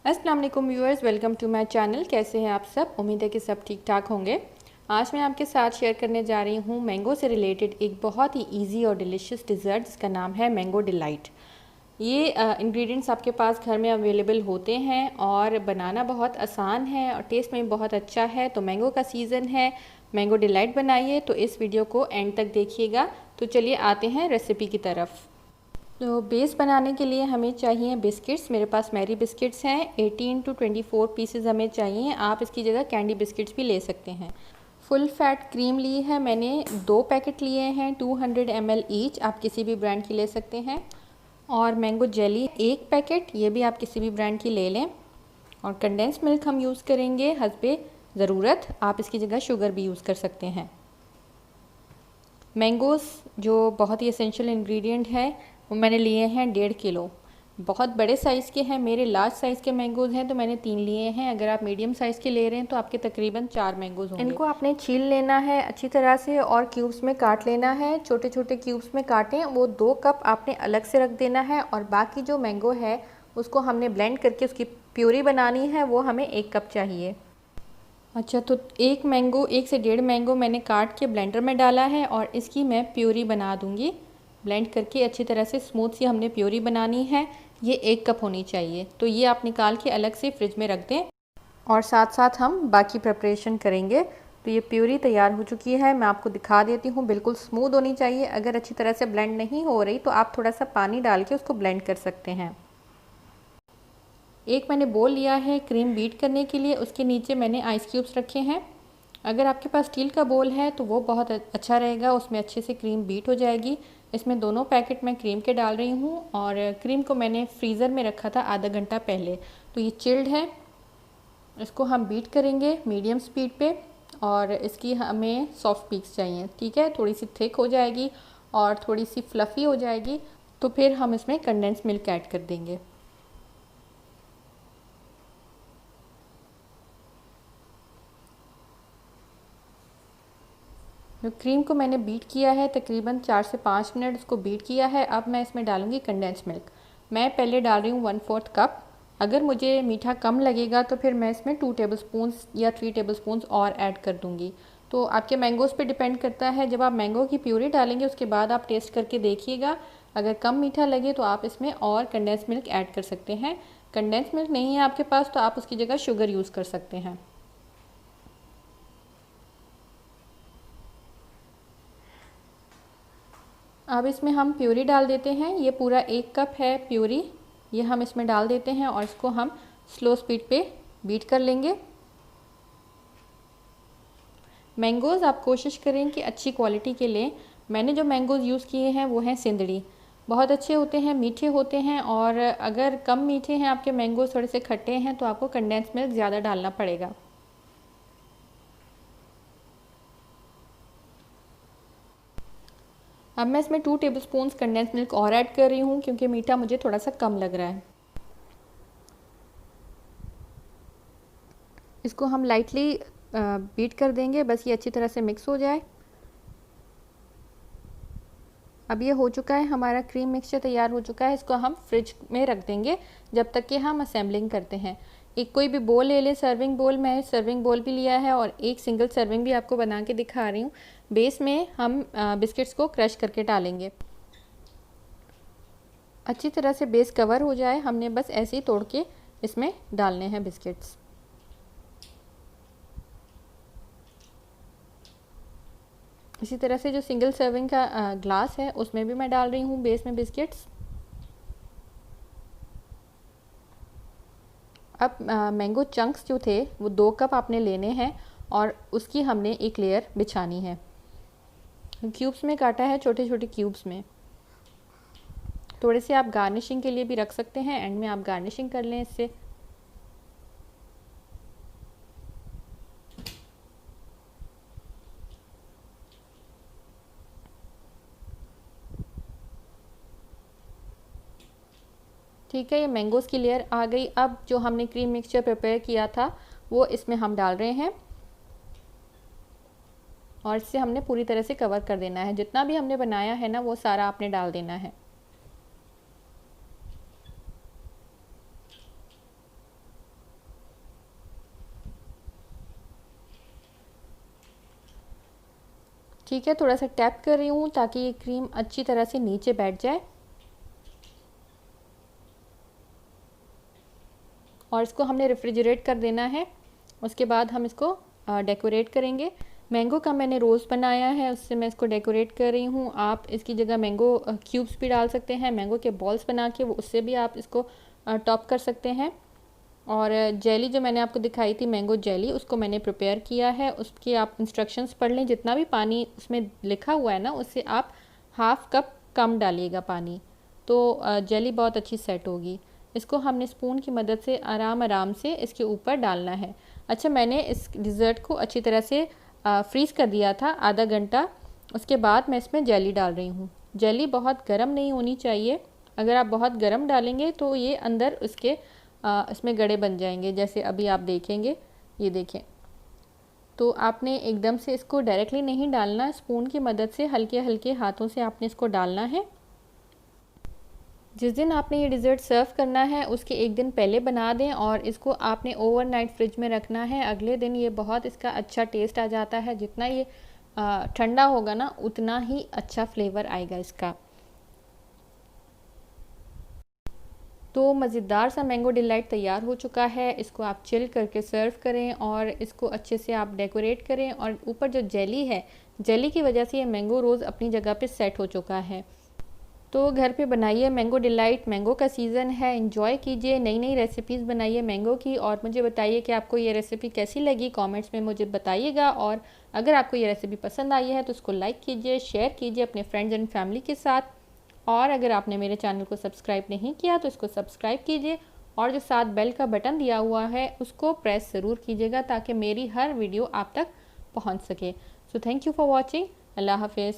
अस्सलाम वालेकुम viewers, welcome to my channel. कैसे हैं आप सब? उम्मीद है कि सब ठीक ठाक होंगे। आज मैं आपके साथ शेयर करने जा रही हूँ मैंगो से रिलेटेड एक बहुत ही इजी और डिलीशियस डिज़र्ट जिसका नाम है मैंगो डिलाइट। ये इंग्रेडिएंट्स आपके पास घर में अवेलेबल होते हैं और बनाना बहुत आसान है और टेस्ट में बहुत अच्छा है। तो मैंगो का सीज़न है, मैंगो डिलाइट बनाइए। तो इस वीडियो को एंड तक देखिएगा। तो चलिए आते हैं रेसिपी की तरफ। तो बेस बनाने के लिए हमें चाहिए बिस्किट्स। मेरे पास मैरी बिस्किट्स हैं, 18 to 24 पीसेज हमें चाहिए। आप इसकी जगह कैंडी बिस्किट्स भी ले सकते हैं। फुल फैट क्रीम ली है मैंने, 2 पैकेट लिए हैं, 200 ml ईच। आप किसी भी ब्रांड की ले सकते हैं। और मैंगो जेली 1 पैकेट, ये भी आप किसी भी ब्रांड की ले लें। और कंडेंस मिल्क हम यूज़ करेंगे हस्बे ज़रूरत, आप इसकी जगह शुगर भी यूज़ कर सकते हैं। मैंगोज़ जो बहुत ही एसेंशियल इंग्रेडिएंट है वो मैंने लिए हैं 1.5 किलो। बहुत बड़े साइज़ के हैं, मेरे लार्ज साइज़ के मैंगोज़ हैं तो मैंने 3 लिए हैं। अगर आप मीडियम साइज़ के ले रहे हैं तो आपके तकरीबन 4 मैंगोज़ होंगे। इनको आपने छील लेना है अच्छी तरह से और क्यूब्स में काट लेना है। छोटे छोटे क्यूब्स में काटें। वो 2 कप आपने अलग से रख देना है और बाकी जो मैंगो है उसको हमने ब्लेंड करके उसकी प्यूरी बनानी है, वो हमें 1 कप चाहिए। अच्छा, तो 1 से 1.5 मैंगो मैंने काट के ब्लेंडर में डाला है और इसकी मैं प्यूरी बना दूंगी। ब्लेंड करके अच्छी तरह से स्मूथ सी हमने प्यूरी बनानी है। ये 1 कप होनी चाहिए। तो ये आप निकाल के अलग से फ्रिज में रख दें और साथ साथ हम बाकी प्रिपरेशन करेंगे। तो ये प्यूरी तैयार हो चुकी है, मैं आपको दिखा देती हूँ। बिल्कुल स्मूथ होनी चाहिए। अगर अच्छी तरह से ब्लेंड नहीं हो रही तो आप थोड़ा सा पानी डाल के उसको ब्लेंड कर सकते हैं। एक मैंने बोल लिया है क्रीम बीट करने के लिए, उसके नीचे मैंने आइस क्यूब्स रखे हैं। अगर आपके पास स्टील का बोल है तो वो बहुत अच्छा रहेगा, उसमें अच्छे से क्रीम बीट हो जाएगी। इसमें दोनों पैकेट मैं क्रीम के डाल रही हूँ और क्रीम को मैंने फ्रीज़र में रखा था आधा घंटा पहले। तो ये चिल्ड है। इसको हम बीट करेंगे मीडियम स्पीड पे और इसकी हमें सॉफ्ट पीक्स चाहिए। ठीक है, थोड़ी सी थिक हो जाएगी और थोड़ी सी फ्लफ़ी हो जाएगी तो फिर हम इसमें कंडेंस मिल्क ऐड कर देंगे। जो क्रीम को मैंने बीट किया है तकरीबन 4 से 5 मिनट उसको बीट किया है। अब मैं इसमें डालूंगी कंडेंस मिल्क। मैं पहले डाल रही हूँ 1/4 कप। अगर मुझे मीठा कम लगेगा तो फिर मैं इसमें 2 टेबलस्पून्स या 3 टेबलस्पून्स और ऐड कर दूँगी। तो आपके मैंगोज़ पे डिपेंड करता है। जब आप मैंगो की प्यूरी डालेंगे उसके बाद आप टेस्ट करके देखिएगा। अगर कम मीठा लगे तो आप इसमें और कंडेंस मिल्क ऐड कर सकते हैं। कंडेंस मिल्क नहीं है आपके पास तो आप उसकी जगह शुगर यूज़ कर सकते हैं। अब इसमें हम प्यूरी डाल देते हैं। ये पूरा 1 कप है प्यूरी, ये हम इसमें डाल देते हैं और इसको हम स्लो स्पीड पे बीट कर लेंगे। मैंगोज़ आप कोशिश करें कि अच्छी क्वालिटी के लें। मैंने जो मैंगोज़ यूज़ किए हैं वो हैं सिंदड़ी। बहुत अच्छे होते हैं, मीठे होते हैं। और अगर कम मीठे हैं आपके मैंगोज़, थोड़े से खट्टे हैं, तो आपको कंडेंस मिल्क ज़्यादा डालना पड़ेगा। अब मैं इसमें 2 टेबलस्पून्स कंडेंस मिल्क और ऐड कर रही हूँ क्योंकि मीठा मुझे थोड़ा सा कम लग रहा है। इसको हम लाइटली बीट कर देंगे, बस ये अच्छी तरह से मिक्स हो जाए। अब ये हो चुका है, हमारा क्रीम मिक्सचर तैयार हो चुका है। इसको हम फ्रिज में रख देंगे जब तक कि हम असेंबलिंग करते हैं। एक कोई भी बोल ले लें, सर्विंग बोल। मैं सर्विंग बोल भी लिया है और एक सिंगल सर्विंग भी आपको बना के दिखा रही हूँ। बेस में हम बिस्किट्स को क्रश करके डालेंगे। अच्छी तरह से बेस कवर हो जाए, हमने बस ऐसे ही तोड़ के इसमें डालने हैं बिस्किट्स। इसी तरह से जो सिंगल सर्विंग का ग्लास है उसमें भी मैं डाल रही हूँ बेस में बिस्किट्स। अब मैंगो चंक्स जो थे वो 2 कप आपने लेने हैं और उसकी हमने एक लेयर बिछानी है। क्यूब्स में काटा है, छोटे छोटे क्यूब्स में। थोड़े से आप गार्निशिंग के लिए भी रख सकते हैं, एंड में आप गार्निशिंग कर लें इससे। ठीक है, ये मैंगोज़ की लेयर आ गई। अब जो हमने क्रीम मिक्सचर प्रिपेयर किया था वो इसमें हम डाल रहे हैं और इससे हमने पूरी तरह से कवर कर देना है। जितना भी हमने बनाया है ना वो सारा आपने डाल देना है। ठीक है, थोड़ा सा टैप कर रही हूँ ताकि ये क्रीम अच्छी तरह से नीचे बैठ जाए। और इसको हमने रेफ्रिजरेट कर देना है। उसके बाद हम इसको डेकोरेट करेंगे। मैंगो का मैंने रोज़ बनाया है, उससे मैं इसको डेकोरेट कर रही हूँ। आप इसकी जगह मैंगो क्यूब्स भी डाल सकते हैं, मैंगो के बॉल्स बना के वो उससे भी आप इसको टॉप कर सकते हैं। और जेली जो मैंने आपको दिखाई थी, मैंगो जेली, उसको मैंने प्रिपेयर किया है। उसकी आप इंस्ट्रक्शंस पढ़ लें। जितना भी पानी उसमें लिखा हुआ है ना, उससे आप हाफ़ कप कम डालिएगा पानी, तो जेली बहुत अच्छी सेट होगी। इसको हमने स्पून की मदद से आराम आराम से इसके ऊपर डालना है। अच्छा, मैंने इस डिज़र्ट को अच्छी तरह से फ्रीज़ कर दिया था आधा घंटा। उसके बाद मैं इसमें जेली डाल रही हूँ। जेली बहुत गर्म नहीं होनी चाहिए। अगर आप बहुत गर्म डालेंगे तो ये अंदर उसके इसमें गड़े बन जाएंगे, जैसे अभी आप देखेंगे। ये देखें, तो आपने एकदम से इसको डायरेक्टली नहीं डालना, स्पून की मदद से हल्के हल्के हाथों से आपने इसको डालना है। जिस दिन आपने ये डिज़र्ट सर्व करना है उसके एक दिन पहले बना दें और इसको आपने ओवरनाइट फ्रिज में रखना है। अगले दिन ये बहुत इसका अच्छा टेस्ट आ जाता है। जितना ये ठंडा होगा ना, उतना ही अच्छा फ्लेवर आएगा इसका। तो मज़ेदार सा मैंगो डिलाइट तैयार हो चुका है। इसको आप चिल करके सर्व करें और इसको अच्छे से आप डेकोरेट करें। और ऊपर जो जेली है, जेली की वजह से ये मैंगो रोज़ अपनी जगह पे सेट हो चुका है। तो घर पे बनाइए मैंगो डिलाइट। मैंगो का सीज़न है, एंजॉय कीजिए, नई नई रेसिपीज़ बनाइए मैंगो की। और मुझे बताइए कि आपको ये रेसिपी कैसी लगी, कमेंट्स में मुझे बताइएगा। और अगर आपको ये रेसिपी पसंद आई है तो उसको लाइक कीजिए, शेयर कीजिए अपने फ्रेंड्स एंड फैमिली के साथ। और अगर आपने मेरे चैनल को सब्सक्राइब नहीं किया तो इसको सब्सक्राइब कीजिए और जो साथ बेल का बटन दिया हुआ है उसको प्रेस ज़रूर कीजिएगा ताकि मेरी हर वीडियो आप तक पहुंच सके। So thank you for watching. अल्लाह हाफिज़।